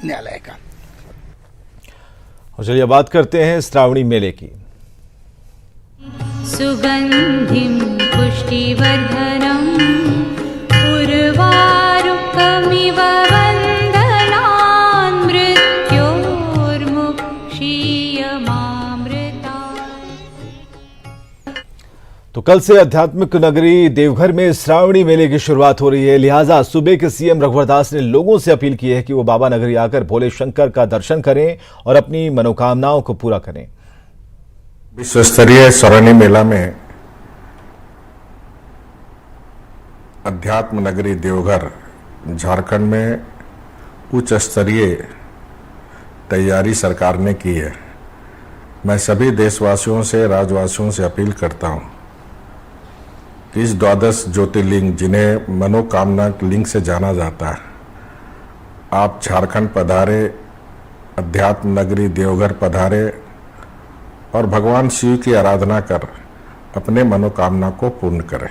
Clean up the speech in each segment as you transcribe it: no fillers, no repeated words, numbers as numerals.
न्यायालय का। और चलिए बात करते हैं श्रावणी मेले की। सुगंधिं पुष्टिवर्धनम् उर्वारुकमिव वन्दनान् मृत्योर्मुक्षीयमामृता। तो कल से आध्यात्मिक नगरी देवघर में श्रावणी मेले की शुरुआत हो रही है। लिहाजा सूबे के सीएम रघुवर दास ने लोगों से अपील की है कि वो बाबा नगरी आकर भोले शंकर का दर्शन करें और अपनी मनोकामनाओं को पूरा करें। विश्व स्तरीय श्रावणी मेला में अध्यात्म नगरी देवघर झारखंड में उच्च स्तरीय तैयारी सरकार ने की है। मैं सभी देशवासियों से, राज्यवासियों से अपील करता हूं कि इस 12 ज्योतिर्लिंग, जिन्हें मनोकामना लिंग से जाना जाता है, आप झारखंड पधारे, अध्यात्म नगरी देवघर पधारे और भगवान शिव की आराधना कर अपने मनोकामना को पूर्ण करें।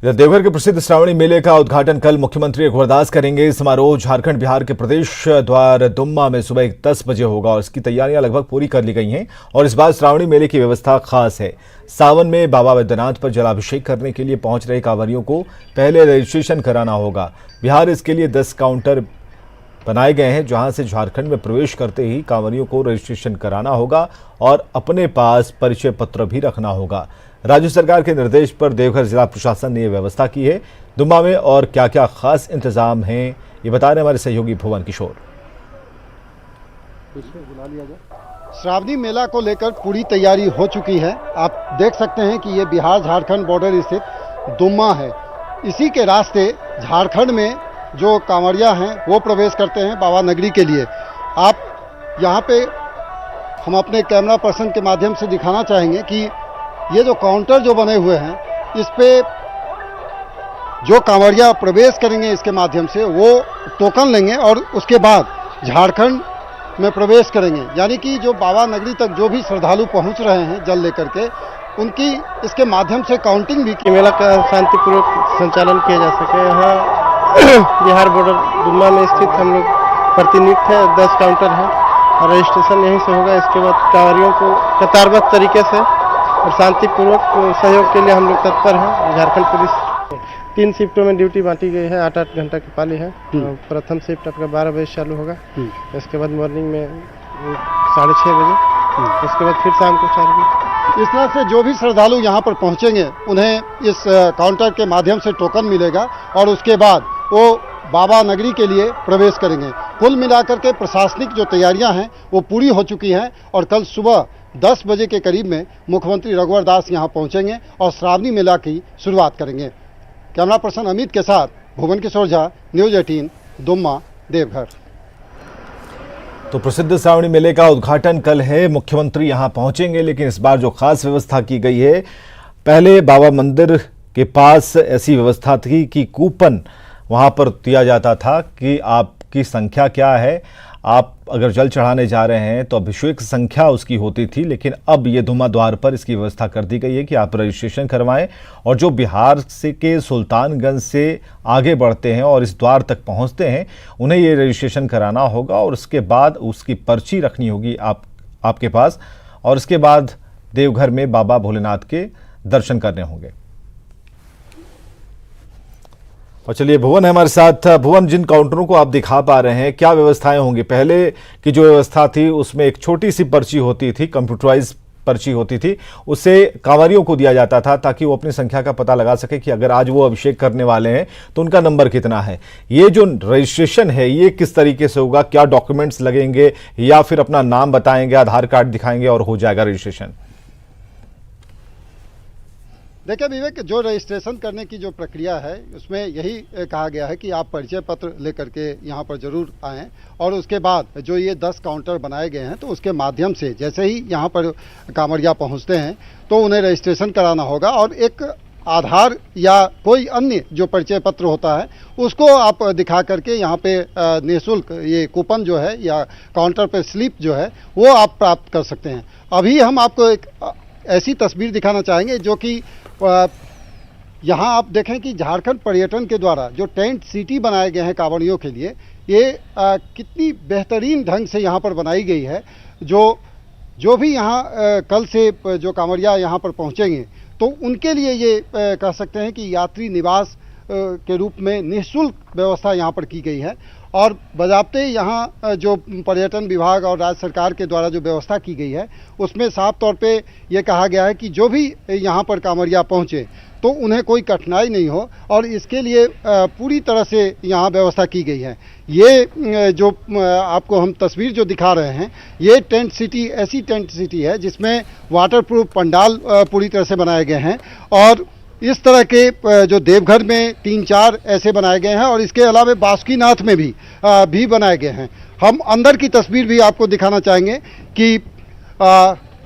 देवघर के प्रसिद्ध श्रावणी मेले का उद्घाटन कल मुख्यमंत्री रघुवर दास करेंगे। समारोह झारखंड बिहार के प्रदेश द्वार दुम्मा में सुबह 10 बजे होगा और इसकी तैयारियां लगभग पूरी कर ली गई हैं। और इस बार श्रावणी मेले की व्यवस्था खास है। सावन में बाबा बैद्यनाथ पर जलाभिषेक करने के लिए पहुंच रहे कांवरियों को पहले रजिस्ट्रेशन कराना होगा। बिहार इसके लिए 10 काउंटर बनाए गए हैं, जहां से झारखंड में प्रवेश करते ही कांवरियों को रजिस्ट्रेशन कराना होगा और अपने पास परिचय पत्र भी रखना होगा। राज्य सरकार के निर्देश पर देवघर जिला प्रशासन ने यह व्यवस्था की है। दुम्मा में और क्या क्या खास इंतजाम हैं, ये बता रहे हमारे सहयोगी भुवन किशोर। श्रावणी मेला को लेकर पूरी तैयारी हो चुकी है। आप देख सकते हैं कि ये बिहार झारखंड बॉर्डर स्थित दुम्मा है। इसी के रास्ते झारखंड में जो कांवड़िया हैं वो प्रवेश करते हैं बाबा नगरी के लिए। आप यहाँ पे हम अपने कैमरा पर्सन के माध्यम से दिखाना चाहेंगे कि ये जो काउंटर जो बने हुए हैं, इस पे जो कांवड़िया प्रवेश करेंगे इसके माध्यम से वो टोकन लेंगे और उसके बाद झारखंड में प्रवेश करेंगे। यानी कि जो बाबा नगरी तक जो भी श्रद्धालु पहुंच रहे हैं जल लेकर के, उनकी इसके माध्यम से काउंटिंग भी की। मेला का शांतिपूर्वक संचालन किया जा सके। यहाँ बिहार बॉर्डर दुम्मा में स्थित हम लोग प्रतिनियुक्त है, 10 काउंटर है और रजिस्ट्रेशन यहीं से होगा। इसके बाद कांवरियों को कतारबद्ध तरीके से और शांतिपूर्वक सहयोग के लिए हम लोग तत्पर हैं। झारखंड पुलिस 3 शिफ्टों में ड्यूटी बांटी गई है। 8-8 घंटा की पाली है। प्रथम शिफ्ट आपका 12 बजे चालू होगा, इसके बाद मॉर्निंग में 6:30 बजे, इसके बाद फिर शाम को 4 बजे। इस तरह से जो भी श्रद्धालु यहाँ पर पहुँचेंगे उन्हें इस काउंटर के माध्यम से टोकन मिलेगा और उसके बाद वो बाबा नगरी के लिए प्रवेश करेंगे। कुल मिलाकर के प्रशासनिक जो तैयारियां हैं वो पूरी हो चुकी हैं और कल सुबह 10 बजे के करीब में मुख्यमंत्री रघुवर दास यहाँ पहुँचेंगे और श्रावणी मेला की शुरुआत करेंगे। कैमरा पर्सन अमित के साथ भुवन किशोर झा, न्यूज़ 18, दुम्मा, देवघर। तो प्रसिद्ध श्रावणी मेले का उद्घाटन कल है। मुख्यमंत्री यहां पहुंचेंगे, लेकिन इस बार जो खास व्यवस्था की गई है, पहले बाबा मंदिर के पास ऐसी व्यवस्था थी कि कूपन वहां पर दिया जाता था कि आपकी संख्या क्या है, आप अगर जल चढ़ाने जा रहे हैं तो अभिषेक संख्या उसकी होती थी। लेकिन अब ये धुमा द्वार पर इसकी व्यवस्था कर दी गई है कि आप रजिस्ट्रेशन करवाएं और जो बिहार से के सुल्तानगंज से आगे बढ़ते हैं और इस द्वार तक पहुंचते हैं, उन्हें ये रजिस्ट्रेशन कराना होगा और उसके बाद उसकी पर्ची रखनी होगी आपके पास और उसके बाद देवघर में बाबा भोलेनाथ के दर्शन करने होंगे। और चलिए भुवन है हमारे साथ। भुवन, जिन काउंटरों को आप दिखा पा रहे हैं, क्या व्यवस्थाएं होंगी? पहले की जो व्यवस्था थी उसमें एक छोटी सी पर्ची होती थी, कंप्यूटराइज पर्ची होती थी, उसे कांवरियों को दिया जाता था ताकि वो अपनी संख्या का पता लगा सके कि अगर आज वो अभिषेक करने वाले हैं तो उनका नंबर कितना है। ये जो रजिस्ट्रेशन है ये किस तरीके से होगा? क्या डॉक्यूमेंट्स लगेंगे या फिर अपना नाम बताएंगे, आधार कार्ड दिखाएंगे और हो जाएगा रजिस्ट्रेशन? देखिए विवेक, जो रजिस्ट्रेशन करने की जो प्रक्रिया है उसमें यही कहा गया है कि आप परिचय पत्र लेकर के यहाँ पर जरूर आएँ और उसके बाद जो ये 10 काउंटर बनाए गए हैं तो उसके माध्यम से जैसे ही यहाँ पर कांवड़िया पहुँचते हैं तो उन्हें रजिस्ट्रेशन कराना होगा और एक आधार या कोई अन्य जो परिचय पत्र होता है उसको आप दिखा करके यहाँ पे निःशुल्क ये कूपन जो है या काउंटर पे स्लिप जो है वो आप प्राप्त कर सकते हैं। अभी हम आपको एक ऐसी तस्वीर दिखाना चाहेंगे जो कि यहाँ आप देखें कि झारखंड पर्यटन के द्वारा जो टेंट सिटी बनाए गए हैं कांवड़ियों के लिए, ये कितनी बेहतरीन ढंग से यहाँ पर बनाई गई है। जो भी यहाँ कल से जो कांवड़िया यहाँ पर पहुँचेंगे तो उनके लिए ये कह सकते हैं कि यात्री निवास के रूप में निःशुल्क व्यवस्था यहाँ पर की गई है। और बजाबते यहाँ जो पर्यटन विभाग और राज्य सरकार के द्वारा जो व्यवस्था की गई है उसमें साफ तौर पे ये कहा गया है कि जो भी यहाँ पर कांवड़िया पहुँचे तो उन्हें कोई कठिनाई नहीं हो, और इसके लिए पूरी तरह से यहाँ व्यवस्था की गई है। ये जो आपको हम तस्वीर जो दिखा रहे हैं, ये टेंट सिटी ऐसी टेंट सिटी है जिसमें वाटरप्रूफ पंडाल पूरी तरह से बनाए गए हैं, और इस तरह के जो देवघर में 3-4 ऐसे बनाए गए हैं, और इसके अलावा बासुकीनाथ में भी बनाए गए हैं। हम अंदर की तस्वीर भी आपको दिखाना चाहेंगे कि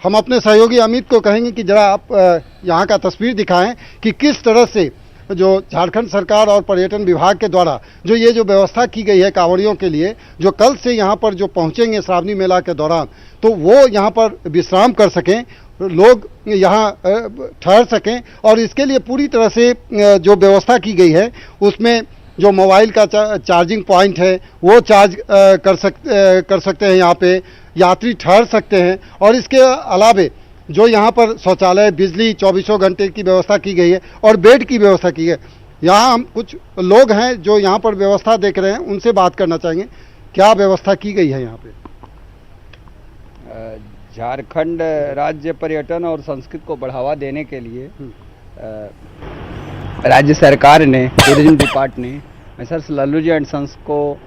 हम अपने सहयोगी अमित को कहेंगे कि जरा आप यहाँ का तस्वीर दिखाएं कि किस तरह से जो झारखंड सरकार और पर्यटन विभाग के द्वारा जो ये जो व्यवस्था की गई है कांवड़ियों के लिए, जो कल से यहाँ पर जो पहुँचेंगे श्रावणी मेला के दौरान, तो वो यहाँ पर विश्राम कर सकें, लोग यहाँ ठहर सकें। और इसके लिए पूरी तरह से जो व्यवस्था की गई है उसमें जो मोबाइल का चार्जिंग पॉइंट है वो चार्ज कर सकते हैं, यहाँ पे यात्री ठहर सकते हैं। और इसके अलावे जो यहाँ पर शौचालय, बिजली 24 घंटे की व्यवस्था की गई है और बेड की व्यवस्था की है। यहाँ हम कुछ लोग हैं जो यहाँ पर व्यवस्था देख रहे हैं, उनसे बात करना चाहेंगे, क्या व्यवस्था की गई है यहाँ पे? झारखंड राज्य पर्यटन और संस्कृति को बढ़ावा देने के लिए राज्य सरकार ने, टूरिज्म डिपार्टमेंट ने sir Lallu ji and sons को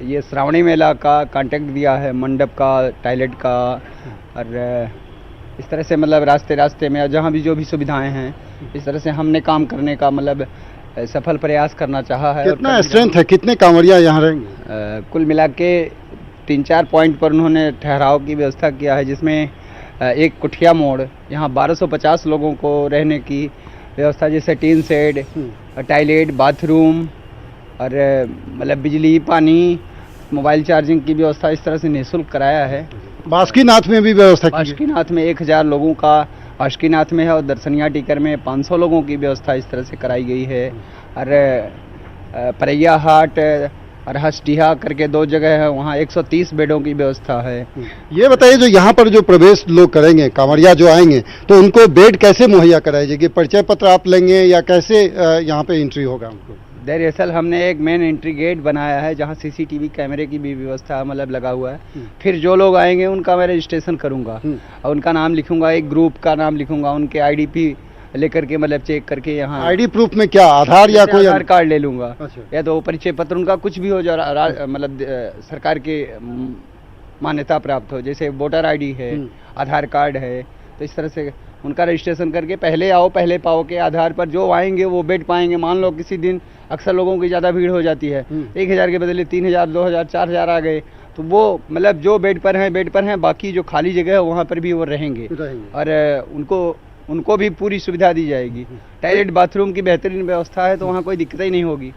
ये श्रावणी मेला का कॉन्ट्रैक्ट दिया है, मंडप का, टॉयलेट का, और इस तरह से मतलब रास्ते में जहाँ भी जो भी सुविधाएं हैं इस तरह से हमने काम करने का मतलब सफल प्रयास करना चाहा है। कितना स्ट्रेंथ है, कितने कांवड़िया यहाँ रहेंगे? कुल मिला के 3-4 पॉइंट पर उन्होंने ठहराव की व्यवस्था किया है, जिसमें एक कुठिया मोड़, यहाँ 1250 लोगों को रहने की व्यवस्था, जैसे टीन शेड, टॉयलेट, बाथरूम और मतलब बिजली, पानी, मोबाइल चार्जिंग की व्यवस्था इस तरह से निःशुल्क कराया है। बासुकीनाथ में भी व्यवस्था की है? बासुकीनाथ में 1000 लोगों का बासुकीनाथ में है, और दर्शनिया टिकर में 500 लोगों की व्यवस्था इस तरह से कराई गई है। और परैया हाट और हसडीहा करके 2 जगह है, वहाँ 130 बेडों की व्यवस्था है। ये बताइए, जो यहाँ पर जो प्रवेश लोग करेंगे, कांवड़िया जो आएंगे, तो उनको बेड कैसे मुहैया कराई जाएगी? परिचय पत्र आप लेंगे या कैसे यहाँ पे एंट्री होगा उनको? दरअसल हमने एक मेन एंट्री गेट बनाया है जहाँ CCTV कैमरे की भी व्यवस्था मतलब लगा हुआ है। फिर जो लोग आएंगे उनका मैं रजिस्ट्रेशन करूँगा और उनका नाम लिखूंगा, एक ग्रुप का नाम लिखूंगा, उनके IDP लेकर के मतलब चेक करके यहाँ। ID प्रूफ में क्या, आधार या कोई आधार कार्ड ले लूंगा? अच्छा। या तो परिचय पत्र उनका कुछ भी हो, जो मतलब सरकार के मान्यता प्राप्त हो, जैसे वोटर ID है, आधार कार्ड है, तो इस तरह से उनका रजिस्ट्रेशन करके पहले आओ पहले पाओ के आधार पर जो आएंगे वो बेड पाएंगे। मान लो किसी दिन अक्सर लोगों की ज़्यादा भीड़ हो जाती है, 1000 के बदले 3000, 2000, 4000 आ गए, तो वो मतलब जो बेड पर हैं, बाकी जो खाली जगह है वहाँ पर भी वो रहेंगे। और उनको भी पूरी सुविधा दी जाएगी। टॉयलेट, बाथरूम की बेहतरीन व्यवस्था है, तो वहाँ कोई दिक्कत ही नहीं होगी।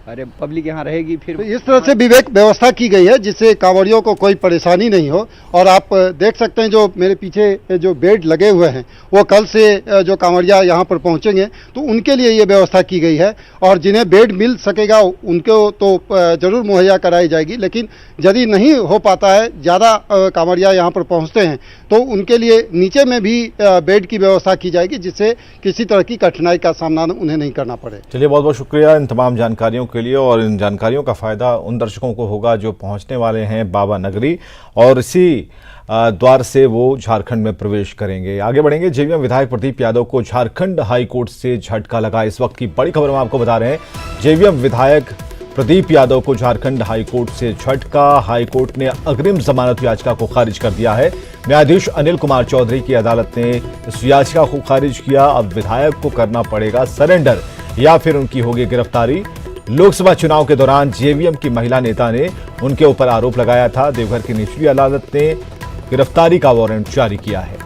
अरे पब्लिक यहाँ रहेगी। फिर तो इस तरह से विवेक व्यवस्था की गई है जिससे कांवड़ियों को कोई परेशानी नहीं हो। और आप देख सकते हैं जो मेरे पीछे जो बेड लगे हुए हैं, वो कल से जो कांवड़िया यहाँ पर पहुँचेंगे तो उनके लिए ये व्यवस्था की गई है। और जिन्हें बेड मिल सकेगा उनको तो जरूर मुहैया कराई जाएगी, लेकिन यदि नहीं हो पाता है, ज़्यादा कांवड़िया यहाँ पर पहुँचते हैं, तो उनके लिए नीचे में भी बेड की व्यवस्था की जाएगी, जिससे किसी तरह की कठिनाई का सामना उन्हें नहीं करना पड़े। चलिए, बहुत बहुत शुक्रिया इन तमाम जानकारियों के लिए। और इन जानकारियों का फायदा उन दर्शकों को होगा जो पहुंचने वाले हैं बाबा नगरी, और इसी द्वार से वो झारखंड में प्रवेश करेंगे। आगे बढ़ेंगे। जेवीएम विधायक प्रदीप यादव को झारखंड हाईकोर्ट से झटका लगा। इस वक्त की बड़ी खबर हम आपको बता रहे हैं। जेवीएम विधायक प्रदीप यादव को झारखंड हाईकोर्ट से झटका। हाईकोर्ट ने अग्रिम जमानत याचिका को खारिज कर दिया है। न्यायाधीश अनिल कुमार चौधरी की अदालत ने इस याचिका को खारिज किया। अब विधायक को करना पड़ेगा सरेंडर या फिर उनकी होगी गिरफ्तारी। लोकसभा चुनाव के दौरान जेवीएम की महिला नेता ने उनके ऊपर आरोप लगाया था। देवघर की निचली अदालत ने गिरफ्तारी का वारंट जारी किया है।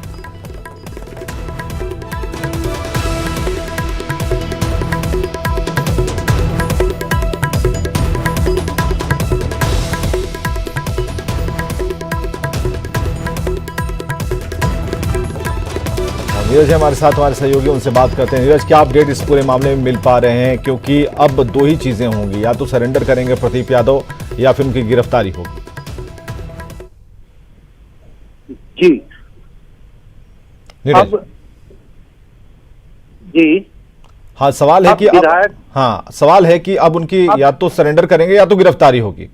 नीरज है हमारे साथ, हमारे सहयोगी, उनसे बात करते हैं। नीरज, क्या अपडेट इस पूरे मामले में मिल पा रहे हैं, क्योंकि अब दो ही चीजें होंगी, या तो सरेंडर करेंगे प्रदीप यादव या फिर उनकी गिरफ्तारी होगी। जी नीरज, जी हाँ सवाल है कि सवाल है कि अब उनकी या तो सरेंडर करेंगे या तो गिरफ्तारी होगी।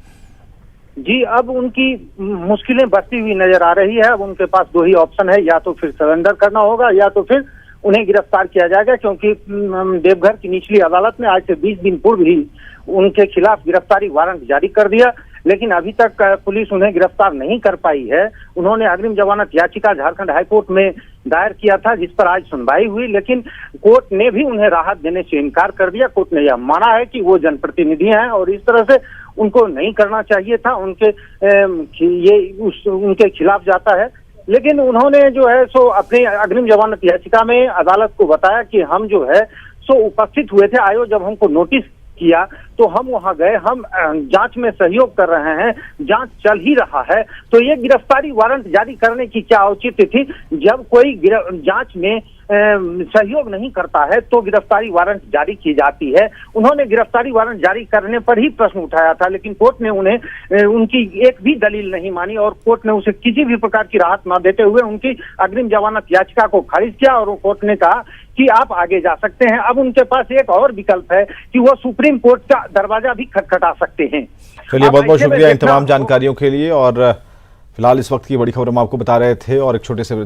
जी, अब उनकी मुश्किलें बढ़ती हुई नजर आ रही है। अब उनके पास दो ही ऑप्शन है, या तो फिर सरेंडर करना होगा या तो फिर उन्हें गिरफ्तार किया जाएगा, क्योंकि देवघर की निचली अदालत ने आज से 20 दिन पूर्व ही उनके खिलाफ गिरफ्तारी वारंट जारी कर दिया, लेकिन अभी तक पुलिस उन्हें गिरफ्तार नहीं कर पाई है। उन्होंने अग्रिम जमानत याचिका झारखंड हाईकोर्ट में दायर किया था, जिस पर आज सुनवाई हुई, लेकिन कोर्ट ने भी उन्हें राहत देने से इनकार कर दिया। कोर्ट ने यह माना है कि वो जनप्रतिनिधि हैं और इस तरह से उनको नहीं करना चाहिए था, उनके खिलाफ जाता है। लेकिन उन्होंने जो है सो अपनी अग्रिम जमानत याचिका में अदालत को बताया कि हम जो है सो उपस्थित हुए थे, आयोग जब हमको नोटिस किया तो हम वहां गए, हम जांच में सहयोग कर रहे हैं, जांच चल ही रहा है, तो ये गिरफ्तारी वारंट जारी करने की क्या औचित्य थी। जब कोई जांच में सहयोग नहीं करता है तो गिरफ्तारी वारंट जारी की जाती है। उन्होंने गिरफ्तारी वारंट जारी करने पर ही प्रश्न उठाया था, लेकिन कोर्ट ने उन्हें उनकी एक भी दलील नहीं मानी और कोर्ट ने उसे किसी भी प्रकार की राहत न देते हुए उनकी अग्रिम जमानत याचिका को खारिज किया और कोर्ट ने कहा कि आप आगे जा सकते हैं। अब उनके पास एक और विकल्प है कि वो सुप्रीम कोर्ट का दरवाजा भी खटखटा सकते हैं। चलिए, बहुत बहुत शुक्रिया इन तमाम जानकारियों के लिए। और फिलहाल इस वक्त की बड़ी खबर हम आपको बता रहे थे और एक छोटे से